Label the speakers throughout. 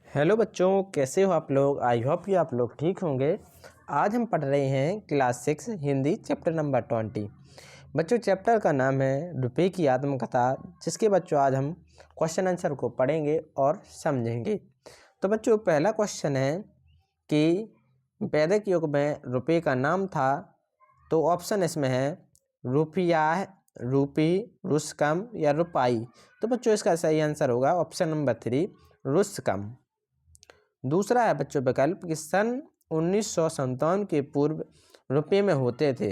Speaker 1: Hello बच्चों, कैसे हो आप लोग। आई होप कि आप लोग ठीक होंगे। आज हम पढ़ रहे हैं क्लास 6 हिंदी चैप्टर नंबर 20। बच्चों, चैप्टर का नाम है रुपये की आत्मकथा, जिसके बच्चों आज हम क्वेश्चन आंसर को पढ़ेंगे और समझेंगे। तो बच्चों, पहला क्वेश्चन है कि वैदिक युग में रुपये का नाम था। तो ऑप्शन इसमें है रुपया, रूपी, रुस्कम या रुपाई। तो बच्चों, इसका सही आंसर होगा ऑप्शन नंबर 3, रुस्कम। दूसरा है बच्चों विकल्प कि सन 1957 के पूर्व रुपये में होते थे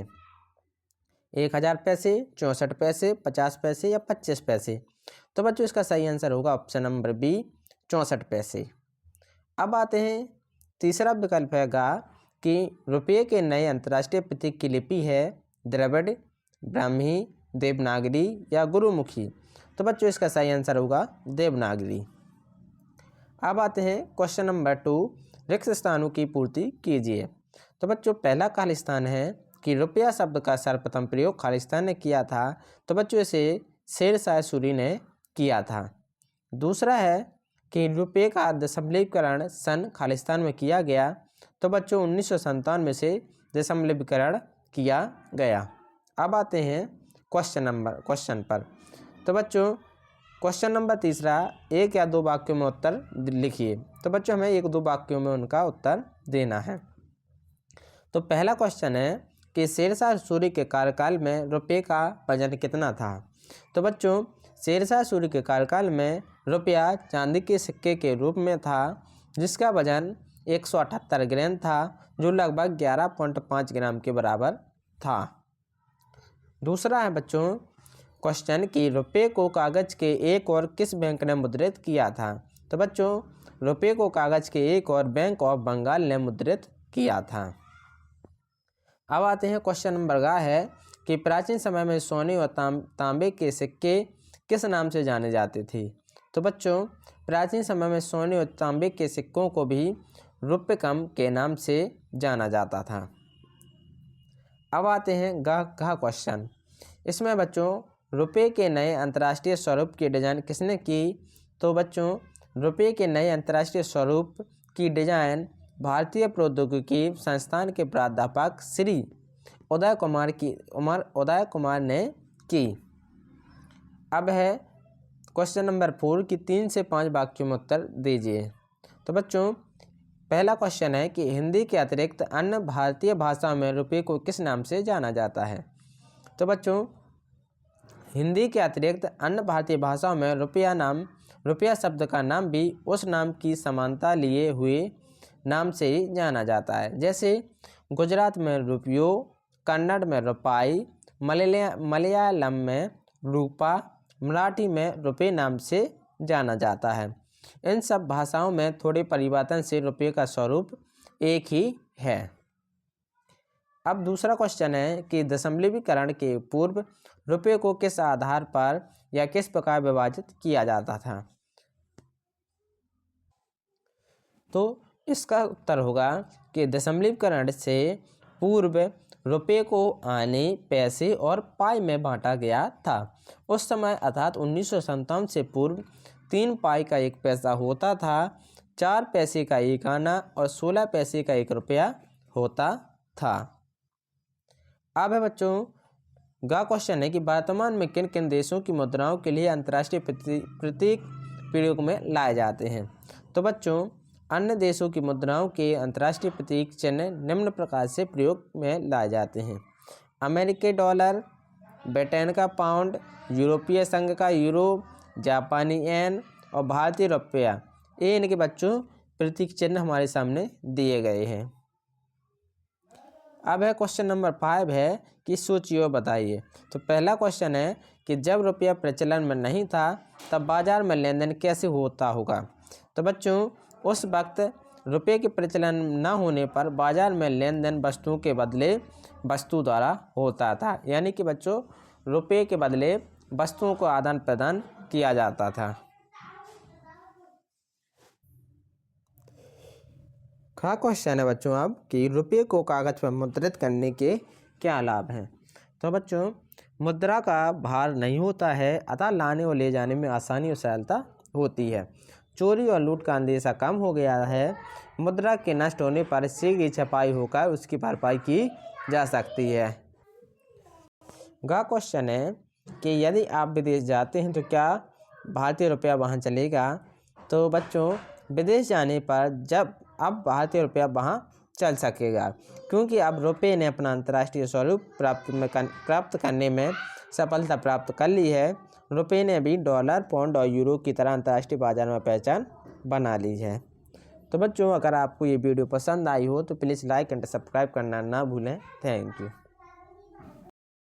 Speaker 1: 1000 पैसे, 64 पैसे, 50 पैसे या 25 पैसे। तो बच्चों, इसका सही आंसर होगा ऑप्शन नंबर बी, 64 पैसे। अब आते हैं तीसरा विकल्प हैगा कि रुपये के नए अंतर्राष्ट्रीय प्रतीक की लिपि है द्रविड़, ब्राह्मी, देवनागरी या गुरुमुखी। तो बच्चों, इसका सही आंसर होगा देवनागरी। अब आते हैं क्वेश्चन नंबर 2, रिक्त स्थानों की पूर्ति कीजिए। तो बच्चों, पहला खालिस्तान है कि रुपया शब्द का सर्वप्रथम प्रयोग खालिस्तान ने किया था। तो बच्चों, इसे शेरशाह सूरी ने किया था। दूसरा है कि रुपये का दशमलवीकरण सन खालिस्तान में किया गया। तो बच्चों, 1957 से दशमलवीकरण किया गया। अब आते हैं क्वेश्चन पर। तो बच्चों, क्वेश्चन नंबर तीसरा, एक या दो वाक्यों में उत्तर लिखिए। तो बच्चों, हमें एक दो वाक्यों में उनका उत्तर देना है। तो पहला क्वेश्चन है कि शेरशाह सूरी के कार्यकाल में रुपये का वजन कितना था। तो बच्चों, शेरशाह सूरी के कार्यकाल में रुपया चांदी के सिक्के के रूप में था, जिसका वजन 178 ग्राम था, जो लगभग 11.5 ग्राम के बराबर था। दूसरा है बच्चों क्वेश्चन कि रुपये को कागज के एक और किस बैंक ने मुद्रित किया था। तो बच्चों, रुपये को कागज के एक और बैंक ऑफ बंगाल ने मुद्रित किया था। अब आते हैं क्वेश्चन नंबर का है कि प्राचीन समय में सोने और तांबे के सिक्के किस नाम से जाने जाते थे। तो बच्चों, प्राचीन समय में सोने और तांबे के सिक्कों को भी रुपयकम के नाम से जाना जाता था। अब आते हैं ग क्वेश्चन। इसमें बच्चों रुपये के नए अंतर्राष्ट्रीय स्वरूप की डिज़ाइन किसने की। तो बच्चों, रुपये के नए अंतर्राष्ट्रीय स्वरूप की डिज़ाइन भारतीय प्रौद्योगिकी संस्थान के प्राध्यापक श्री उदय कुमार ने की। अब है क्वेश्चन नंबर 4 कि 3 से 5 वाक्यों में उत्तर दीजिए। तो बच्चों, पहला क्वेश्चन है कि हिंदी के अतिरिक्त अन्य भारतीय भाषाओं में रुपये को किस नाम से जाना जाता है। तो बच्चों, हिंदी के अतिरिक्त अन्य भारतीय भाषाओं में रुपया शब्द का नाम भी उस नाम की समानता लिए हुए नाम से ही जाना जाता है। जैसे गुजरात में रुपयो, कन्नड़ में रुपाई, मलयालम में रूपा, मराठी में रुपये नाम से जाना जाता है। इन सब भाषाओं में थोड़े परिवर्तन से रुपये का स्वरूप एक ही है। अब दूसरा क्वेश्चन है कि दशमलवीकरण के पूर्व रुपये को किस आधार पर या किस प्रकार विभाजित किया जाता था। तो इसका उत्तर होगा कि दशमलवीकरण से पूर्व रुपये को आने, पैसे और पाई में बांटा गया था। उस समय अर्थात 1957 से पूर्व 3 पाई का 1 पैसा होता था, 4 पैसे का 1 आना और 16 पैसे का 1 रुपया होता था। अब है बच्चों गा क्वेश्चन है कि वर्तमान में किन किन देशों की मुद्राओं के लिए अंतर्राष्ट्रीय प्रतीक प्रयोग में लाए जाते हैं। तो बच्चों, अन्य देशों की मुद्राओं के अंतर्राष्ट्रीय प्रतीक चिन्ह निम्न प्रकार से प्रयोग में लाए जाते हैं: अमेरिकी डॉलर, ब्रिटेन का पाउंड, यूरोपीय संघ का यूरो, जापानी येन और भारतीय रुपया। ये इनके बच्चों प्रतीक चिन्ह हमारे सामने दिए गए हैं। अब है क्वेश्चन नंबर 5 है कि सोचिए बताइए। तो पहला क्वेश्चन है कि जब रुपया प्रचलन में नहीं था तब बाजार में लेन देन कैसे होता होगा। तो बच्चों, उस वक्त रुपये के प्रचलन न होने पर बाजार में लेन देन वस्तुओं के बदले वस्तु द्वारा होता था, यानी कि बच्चों रुपये के बदले वस्तुओं को आदान प्रदान किया जाता था। का क्वेश्चन है बच्चों अब कि रुपये को कागज पर मुद्रित करने के क्या लाभ हैं। तो बच्चों, मुद्रा का भार नहीं होता है, अतः लाने और ले जाने में आसानी और सरलता होती है। चोरी और लूट का अंदेशा कम हो गया है। मुद्रा के नष्ट होने पर शीघ्र छपाई होकर उसकी भरपाई की जा सकती है। अगला क्वेश्चन है कि यदि आप विदेश जाते हैं तो क्या भारतीय रुपया वहाँ चलेगा? तो बच्चों, विदेश जाने पर अब भारतीय रुपया वहाँ चल सकेगा, क्योंकि अब रुपये ने अपना अंतर्राष्ट्रीय स्वरूप प्राप्त करने में सफलता प्राप्त कर ली है। रुपये ने भी डॉलर, पाउंड और यूरो की तरह अंतर्राष्ट्रीय बाजार में पहचान बना ली है। तो बच्चों, अगर आपको ये वीडियो पसंद आई हो तो प्लीज़ लाइक एंड सब्सक्राइब करना ना भूलें। Thank you.